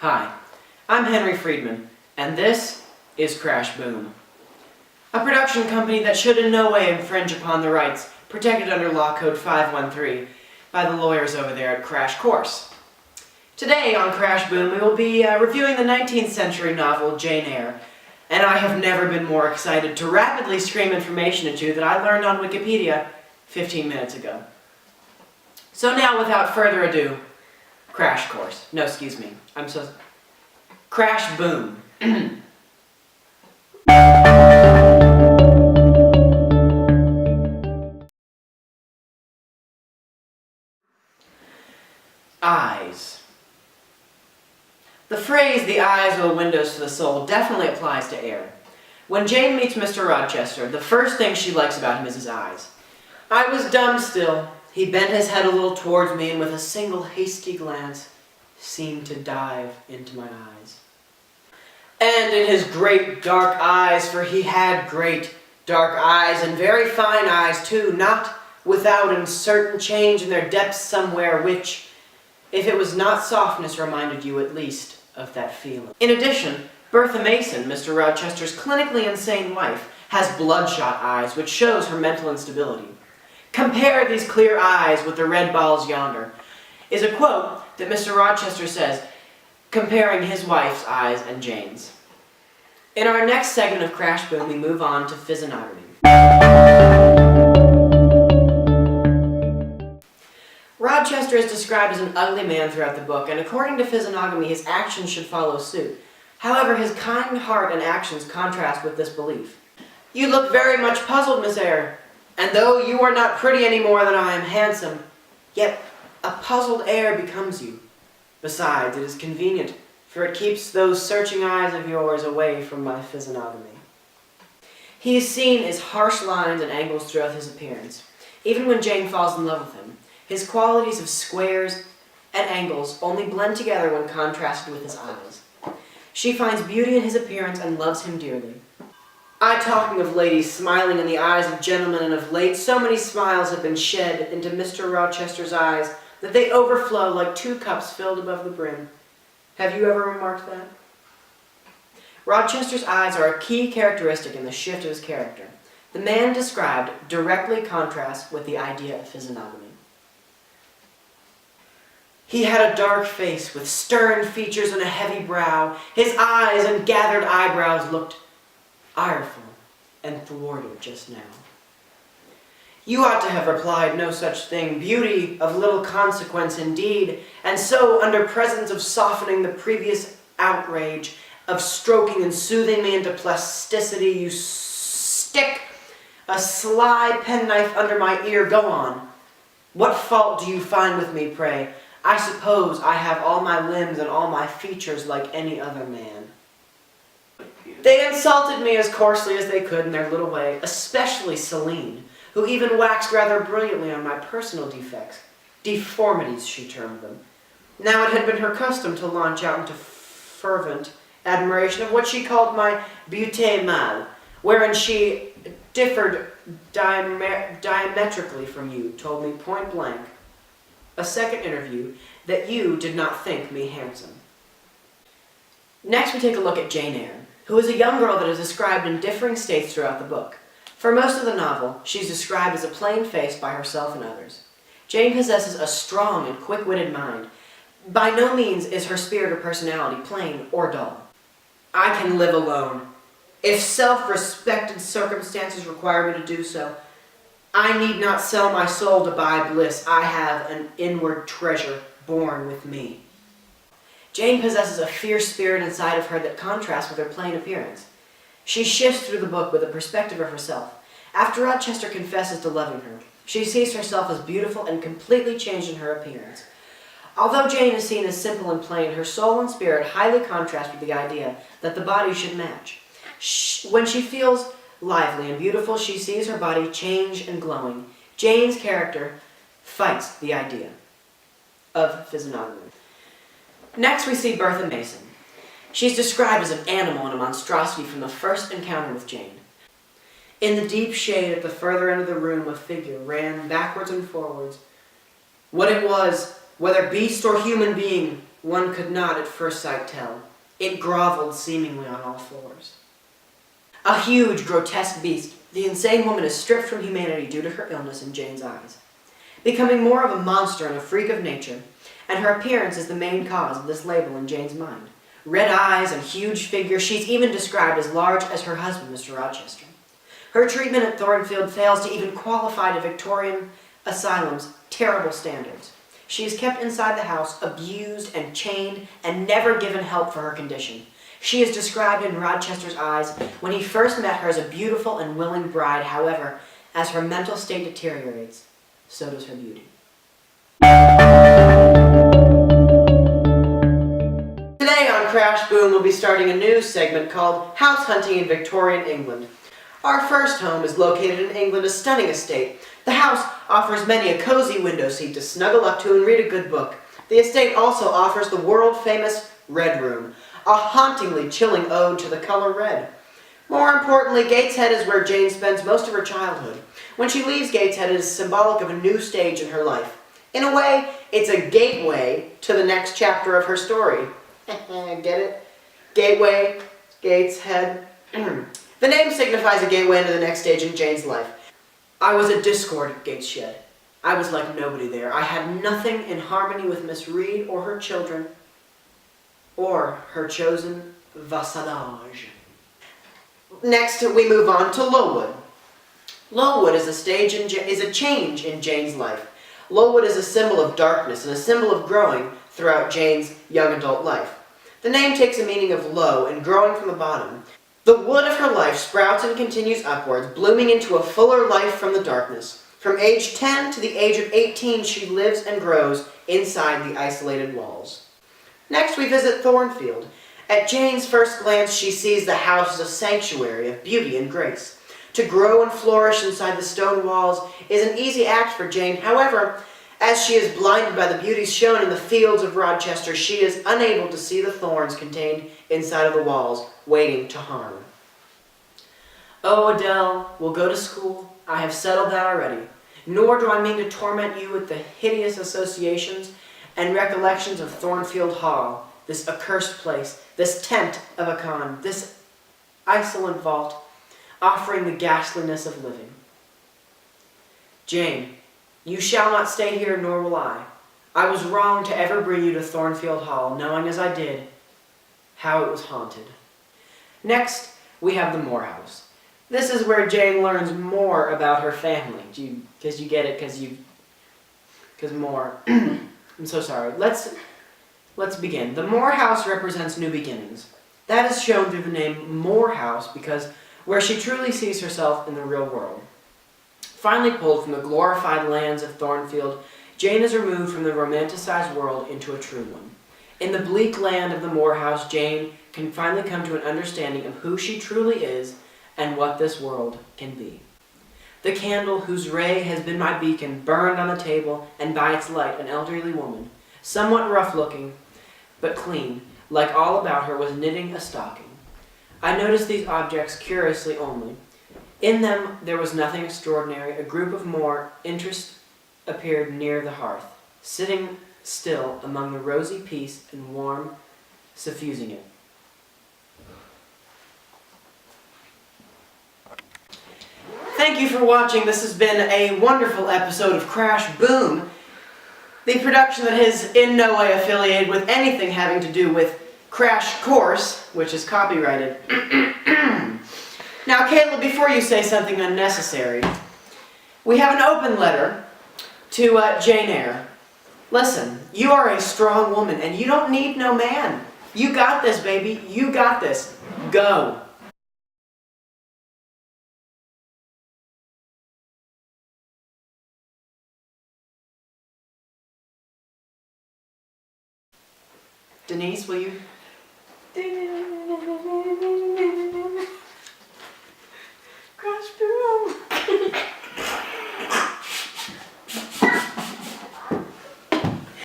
Hi, I'm Henry Friedman, and this is Crash Boom, a production company that should in no way infringe upon the rights protected under Law Code 513 by the lawyers over there at Crash Course. Today on Crash Boom we will be reviewing the 19th century novel Jane Eyre, and I have never been more excited to rapidly scream information at you that I learned on Wikipedia 15 minutes ago. So now, without further ado, Crash Course. No, excuse me. Crash Boom. Eyes. The phrase, the eyes are the windows to the soul, definitely applies to Eyre. When Jane meets Mr. Rochester, the first thing she likes about him is his eyes. I was dumb still. He bent his head a little towards me and with a single hasty glance seemed to dive into my eyes. And in his great dark eyes, for he had great dark eyes, and very fine eyes too, not without a certain change in their depths somewhere which, if it was not softness, reminded you at least of that feeling. In addition, Bertha Mason, Mr. Rochester's clinically insane wife, has bloodshot eyes, which shows her mental instability. "Compare these clear eyes with the red balls yonder," is a quote that Mr. Rochester says, comparing his wife's eyes and Jane's. In our next segment of Crash Boom, we move on to physiognomy. Rochester is described as an ugly man throughout the book, and according to physiognomy, his actions should follow suit. However, his kind heart and actions contrast with this belief. "You look very much puzzled, Miss Eyre, and though you are not pretty any more than I am handsome, yet a puzzled air becomes you. Besides, it is convenient, for it keeps those searching eyes of yours away from my physiognomy." He is seen as harsh lines and angles throughout his appearance. Even when Jane falls in love with him, his qualities of squares and angles only blend together when contrasted with his eyes. She finds beauty in his appearance and loves him dearly. I talking of ladies smiling in the eyes of gentlemen, and of late so many smiles have been shed into Mr. Rochester's eyes that they overflow like 2 cups filled above the brim. Have you ever remarked that? Rochester's eyes are a key characteristic in the shift of his character. The man described directly contrasts with the idea of physiognomy. He had a dark face with stern features and a heavy brow. His eyes and gathered eyebrows looked ireful and thwarted just now. You ought to have replied no such thing. Beauty of little consequence indeed, and so under presence of softening the previous outrage, of stroking and soothing me into plasticity, you stick a sly penknife under my ear. Go on. What fault do you find with me, pray? I suppose I have all my limbs and all my features like any other man. They insulted me as coarsely as they could in their little way, especially Celine, who even waxed rather brilliantly on my personal defects. Deformities, she termed them. Now it had been her custom to launch out into fervent admiration of what she called my beauté mâle, wherein she differed diametrically from you, told me point blank, a second interview, that you did not think me handsome. Next we take a look at Jane Eyre, who is a young girl that is described in differing states throughout the book. For most of the novel, she's described as a plain face by herself and others. Jane possesses a strong and quick-witted mind. By no means is her spirit or personality plain or dull. "I can live alone. If self-respected circumstances require me to do so, I need not sell my soul to buy bliss. I have an inward treasure born with me." Jane possesses a fierce spirit inside of her that contrasts with her plain appearance. She shifts through the book with a perspective of herself. After Rochester confesses to loving her, she sees herself as beautiful and completely changed in her appearance. Although Jane is seen as simple and plain, her soul and spirit highly contrast with the idea that the body should match. When she feels lively and beautiful, she sees her body change and glowing. Jane's character fights the idea of physiognomy. Next we see Bertha Mason. She's described as an animal and a monstrosity from the first encounter with Jane. In the deep shade at the further end of the room, a figure ran backwards and forwards. What it was, whether beast or human being, One could not at first sight tell. It groveled seemingly on all fours. A huge, grotesque beast, the insane woman is stripped from humanity due to her illness in Jane's eyes, becoming more of a monster and a freak of nature, and her appearance is the main cause of this label in Jane's mind. Red eyes and huge figure, she's even described as large as her husband, Mr. Rochester. Her treatment at Thornfield fails to even qualify to Victorian asylum's terrible standards. She is kept inside the house, abused and chained, and never given help for her condition. She is described in Rochester's eyes when he first met her as a beautiful and willing bride. However, as her mental state deteriorates, so does her beauty. Today on Crash Boom, we'll be starting a new segment called House Hunting in Victorian England. Our first home is located in England, a stunning estate. The house offers many a cozy window seat to snuggle up to and read a good book. The estate also offers the world-famous Red Room, a hauntingly chilling ode to the color red. More importantly, Gateshead is where Jane spends most of her childhood. When she leaves Gateshead, it is symbolic of a new stage in her life. In a way, it's a gateway to the next chapter of her story. Get it? Gateway, Gateshead. The name signifies a gateway into the next stage in Jane's life. I was a discord at Gateshead. I was like nobody there. I had nothing in harmony with Miss Reed or her children, or her chosen vassalage. Next, we move on to Lowood. Lowood is a change in Jane's life. Lowood is a symbol of darkness and a symbol of growing throughout Jane's young adult life. The name takes a meaning of low and growing from the bottom. The wood of her life sprouts and continues upwards, blooming into a fuller life from the darkness. From age 10 to the age of 18, she lives and grows inside the isolated walls. Next, we visit Thornfield. At Jane's first glance, she sees the house as a sanctuary of beauty and grace. To grow and flourish inside the stone walls is an easy act for Jane. However, as she is blinded by the beauties shown in the fields of Rochester, she is unable to see the thorns contained inside of the walls, waiting to harm. Oh, Adele, we'll go to school. I have settled that already. Nor do I mean to torment you with the hideous associations and recollections of Thornfield Hall, this accursed place, this tent of a con, this isolate vault, offering the ghastliness of living. Jane, you shall not stay here, nor will I. I was wrong to ever bring you to Thornfield Hall, knowing as I did how it was haunted. Next, we have the Moore House. This is where Jane learns more about her family. Because you get it, because Moore. I'm so sorry. Let's begin. The Moore House represents new beginnings. That is shown through the name Moore House because where she truly sees herself in the real world. Finally pulled from the glorified lands of Thornfield, Jane is removed from the romanticized world into a true one. In the bleak land of the Moore House, Jane can finally come to an understanding of who she truly is and what this world can be. The candle whose ray has been my beacon burned on the table, and by its light an elderly woman, somewhat rough-looking, but clean, like all about her, was knitting a stocking. I noticed these objects curiously only. In them there was nothing extraordinary. A group of more interest appeared near the hearth, sitting still among the rosy peace and warm suffusing it. Thank you for watching. This has been a wonderful episode of Crash Boom, the production that is in no way affiliated with anything having to do with Crash Course, which is copyrighted. Now, Caleb, before you say something unnecessary, we have an open letter to Jane Eyre. Listen, you are a strong woman, and you don't need no man. You got this, baby. You got this. Go. Denise, will you